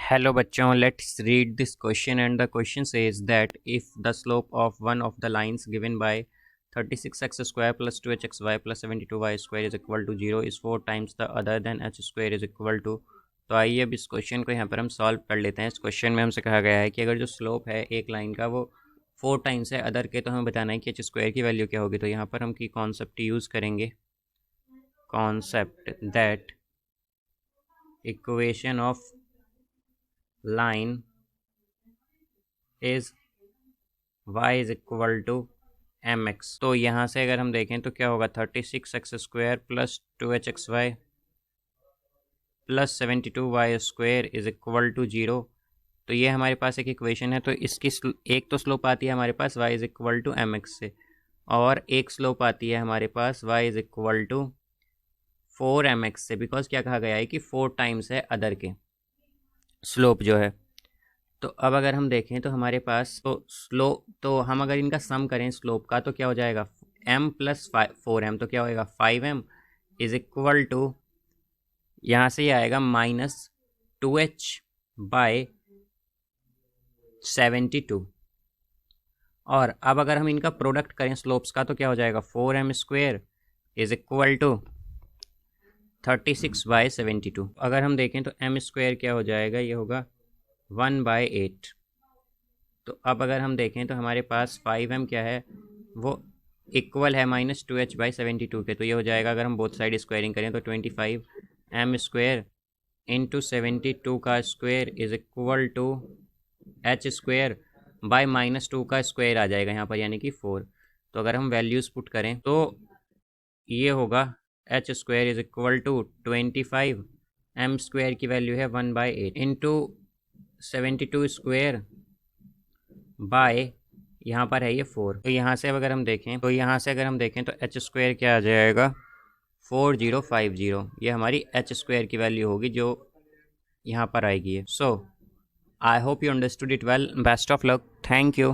Hello बच्चों, let's read this question and the question says that if the slope of one of the lines given by 36x square plus 2hxy plus 72y square is equal to 0 is 4 times the other than h square is equal to। तो आइए अब इस question को यहाँ पर हम solve कर लेते हैं। इस क्वेश्चन में हमसे कहा गया है कि अगर जो स्लोप है एक लाइन का वो 4 टाइम्स है अदर के, तो हमें बताना है कि एच स्क्वायर की वैल्यू क्या होगी। तो यहाँ पर हम की कॉन्सेप्ट यूज़ करेंगे, concept that equation of line is y is equal to mx। तो यहाँ से अगर हम देखें तो क्या होगा, 36x square plus 2hxy plus 72y square is equal to 0। तो ये हमारे पास एक इक्वेशन है। तो इसकी एक तो स्लोप आती है हमारे पास y is equal to mx से, और एक स्लोप आती है हमारे पास y is equal to 4mx से, बिकॉज क्या कहा गया है कि 4 टाइम्स है अदर के स्लोप जो है। तो अब अगर हम देखें तो हमारे पास तो हम अगर इनका सम करें स्लोप का तो क्या हो जाएगा, m प्लस 4m, तो क्या होएगा 5m इज इक्वल टू, यहाँ से ये आएगा -2h बाय 72। और अब अगर हम इनका प्रोडक्ट करें स्लोप्स का तो क्या हो जाएगा, 4m square is equal to 36 by 72। अगर हम देखें तो m स्क्वेयर क्या हो जाएगा, ये होगा 1/8। तो अब अगर हम देखें तो हमारे पास 5m क्या है, वो इक्वल है -2h बाई 72 के। तो ये हो जाएगा, अगर हम बोथ साइड स्क्वायरिंग करें तो 25m स्क्वेयर इंटू 72 का square is equal to h square by -2 का स्क्वायर आ जाएगा यहाँ पर, यानी कि 4। तो अगर हम वैल्यूज़ पुट करें तो ये होगा h square is equal to 25, m square की वैल्यू है 1/8 इंटू 72 स्क्वायर बाय यहाँ पर है ये 4। तो यहाँ से अगर हम देखें तो एच स्क्वायर क्या आ जाएगा, 4050। ये हमारी एच स्क्वायर की वैल्यू होगी जो यहाँ पर आएगी। So I hope you understood it well. Best of luck. Thank you.